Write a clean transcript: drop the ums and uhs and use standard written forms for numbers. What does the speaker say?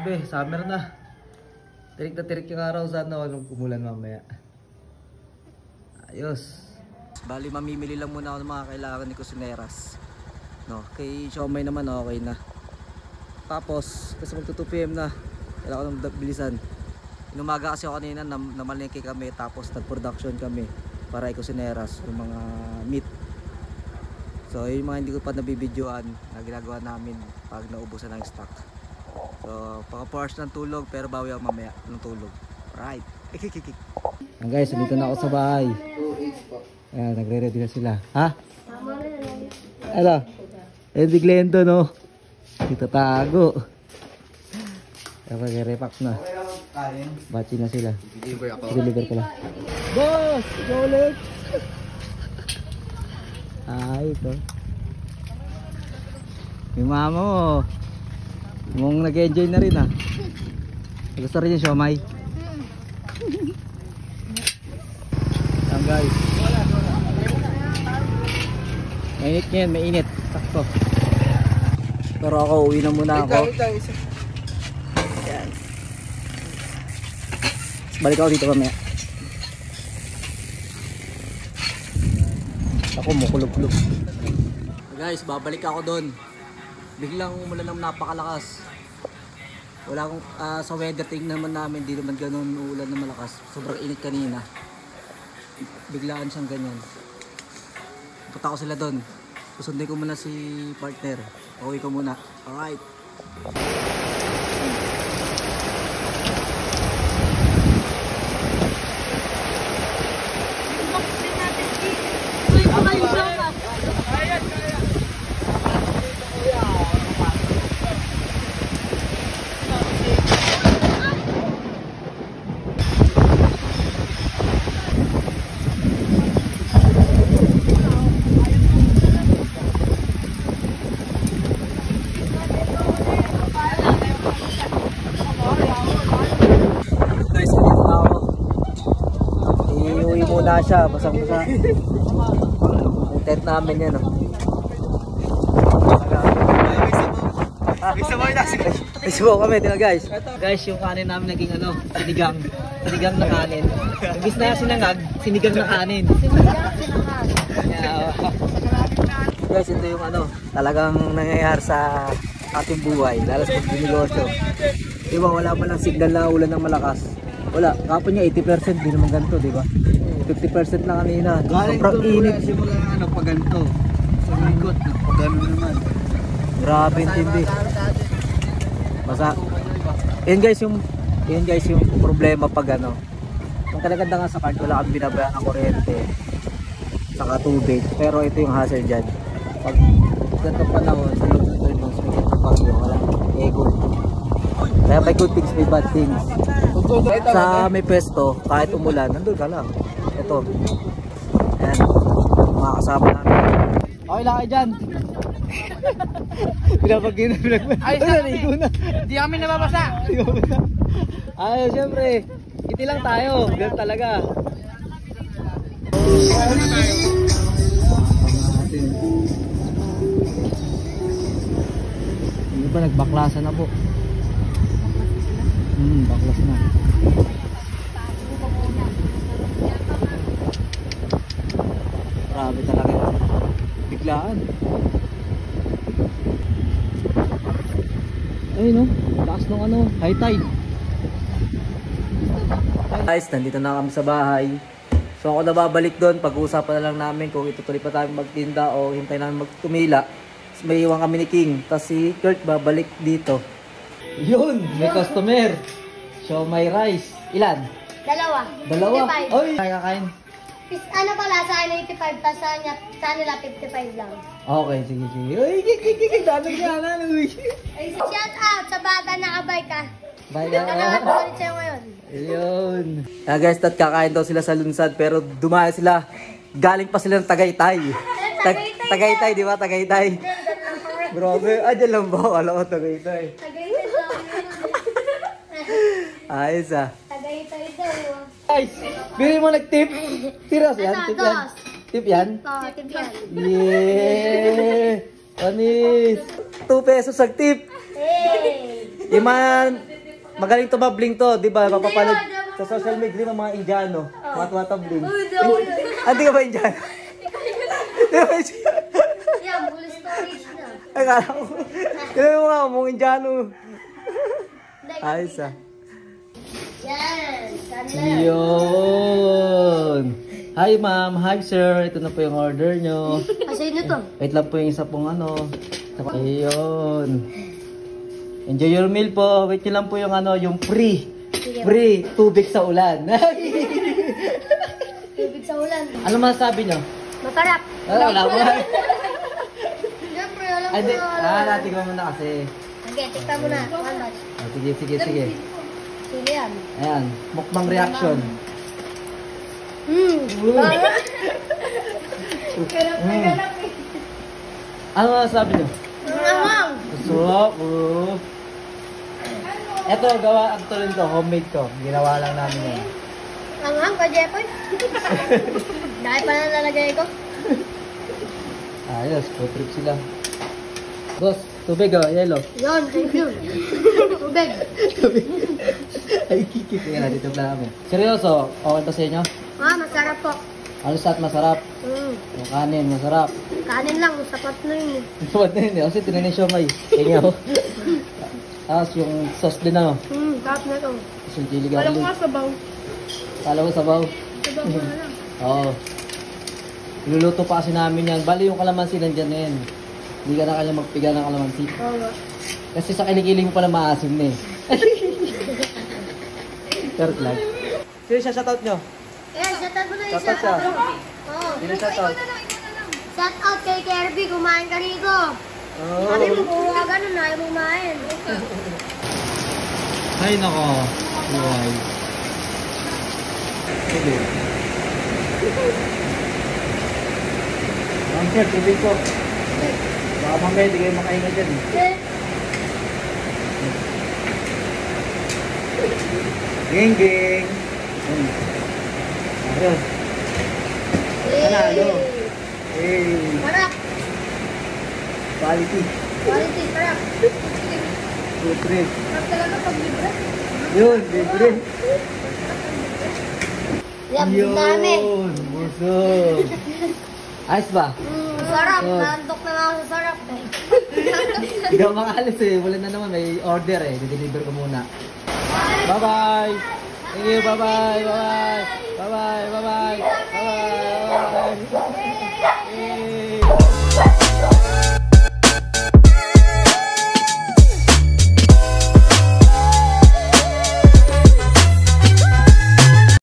Grabe, summer na. Tirik na tirik yung araw, sana walang umulan mamaya. Ayos. Bali, mamimili lang muna ako ng mga kailangan ni Kusineras. No, kay Siomay naman okay na. Tapos, kasi magto 2 PM na, kailangan ko ng bilisan. Inumaga kasi ako kanina, namalengke kami, tapos nag-production kami para kay Kusineras, yung mga meat. So, yung mga hindi ko pa nabibidyoan na ginagawa namin pag naubusan ng stock. So, paka-force ng tulog, pero bawi ako mamaya ng tulog. Alright. Ang guys, dito na ako sa bahay. Ayan, nagre-ready na sila. Ha? Ano? Eh, biglento, no? Dito tago. Ayan, mag-repack na. Bachi na sila. Deliver ko lang. Boss! Ikaw ulit! Ito. Yung mama mo. Mong nag-enjoy na rin, ha? Gusto rin yung siomay. Ayan, guys. Mainit ngayon, mainit. Sakto. Pero ako, uwi na muna ako. Ayan. Balik ako dito mamaya. Ako, mukulog-kulog. Guys, babalik ako doon. Biglang umulan ng napakalakas. Wala akong, sa weather tingnan naman namin, di naman ganun uulan na malakas. Sobrang init kanina. Biglaan siyang ganyan. Punta ko sila doon. Susundin ko muna si partner. Uwi ko muna. Alright. Wala siya, basang-basa. Yung tent namin yan, oh. May subo kami, tingnan guys. Guys, yung kanin namin naging ano, sinigang. Sinigang na kanin. Imbis na sinangag, sinigang na kanin. Guys, ito yung ano, talagang nangyayari sa ating buhay, lalo sa pagdinegosyo. Diba, wala pa lang signal na ulan ng malakas. Wala, kapon niya 80%, di naman ganito, diba? 50% lang kanina. Sobrang init. Simula ng ano, pag ganito. Sa likod, pag gano'n naman. Grabe intindi. Basta, yun guys yung problema pag ano. Kung talaga nga sa card, wala kang binabayaan ng kuryente. Saka tubig. Pero ito yung hassle dyan. Pag ganito panahon, sa loob ng 3 months, may ganito pag yung wala. Eh, good. Kaya may good things, may bad things. Sa may pwesto, kahit umulan, nandun ka lang. Ito. Ayan. Mga kasama namin. Okay lang kayo dyan. Pinapagin na pinagpag. Ay, na. Di kami nababasa. Ay, syempre. Iti lang tayo. Ganun talaga. Hindi pa nagbaklasan na po. Baklas na. Grabe talaga. Biglaan. Ay no, lakas ng ano, high tide. Guys, nandito na kami sa bahay. So ako na babalik doon, pag-uusapan na lang namin kung itutuloy pa tayo magtinda o hintay namin magtumila. Tapos may iwan kami ni King, tapos si Kurt babalik dito. Yun, may customer. So may rice. Ilan? Dalawa? Oy, kakain. Ano pala sa akin 85, tapos sa nila 55 lang. Okay, sige. Uy, kikikik, dami ka na. Shout out sa bata na kabay ka. Bye na. Nakakatulit sa'yo ngayon. Ayun. Guys, kakain daw sila sa Lunsad, pero dumaya sila. Galing pa sila ng Tagaytay. Tagaytay, di ba? Tagaytay. Grabe. Dyan lang ba? Alam ko, Tagaytay. Tagaytay daw. Ayos ah. Tagaytay daw. Guys, bili mo nag-tip. Tiras yan? Tip yan? Tip yan? Oo, tip yan. Yeah! Anis! 2 pesos ang tip! Hey! Yung mga magaling tumabling to, di ba? Papapalad sa social media, di ba mga Indiano? Mga tumatabling. Hindi ka ba Indiano? Di ba Indiano? Yan, full storage na. Ay, kala ko. Kailan mo nga, mga Indiano. Hindi, Ayos ah. yan. Sandler. Yun. Hi ma'am, hi sir. Ito na po yung order nyo. Kasi yun to. Wait lang po yung isa pong ano. Ayun. Enjoy your meal po. Wait nyo lang po yung ano, yung free. Free tubig sa ulan. Tubig sa ulan. Ano masasabi nyo? Masarap. Wala po. Siyempre, alam Ay, ko di. na. Natin ko muna kasi. Sige, tikta mo na. One batch. Sige, sige, sige. Sige yan. Ayan, mukbang reaction. Ano masasabi nyo? Mamang. Sarap, bro. Ito, gawa ang tulin to, homemade to. Ginawa lang namin yan. Mamang ka, Jepoy. Dahil pa na lalagay ko. Ayos, food trip sila. Boss, tubig oh, yellow. Yun, thank you. Tubig. Ay, kikik. Kaya na, dito lang kami. Seryoso, okay ba sa inyo? Masarap po. Ano sa at masarap? Yung kanin, masarap. Kanin lang, sapat na yun. Sabat na yun eh, kasi tinanin siya may. Kaya ako. Tapos yung sauce din ano. Sarap na to. Tapos yung chili garlic. Alam ko nga sabaw. Kala ko sabaw. Sabaw mo na lang. Oo. Iluluto pa kasi namin yan. Bali yung kalamansi nandyan na yan. Hindi ka na kanya magpiga ng kalamansi. Oo. Kasi sa kilikili mo pala maasim na eh. Charot lang. Sino siya shoutout nyo? Ayan, shoutout mo na yung Shoutout siya. Oo. Sino shoutout? Shoutout kay Kirby, kumain ka rito. Oo. Sabi mo, puro ka ganun, ayaw mo kumain. Ay nako. Buhay. Tubig. Ang sir, tubig ko. Baka mamaya di kayo makahinga dyan eh. Ging ging. Ayun. Panalo. Hey. Sarap. Quality. Quality, sarap. Food trip. Sarap talaga pag libre. Yun, libre. Yan, dami. Yun, buso. Ayos ba? Sarap. Yun. Nantok na nga ako sa sarap eh. Hindi ako makaalis eh. Wala na naman. May order eh. Dideliver ko muna. Bye-bye. Thank you. Bye-bye. Bye-bye. Bye-bye. Bye-bye. Bye-bye. Bye-bye. Yay.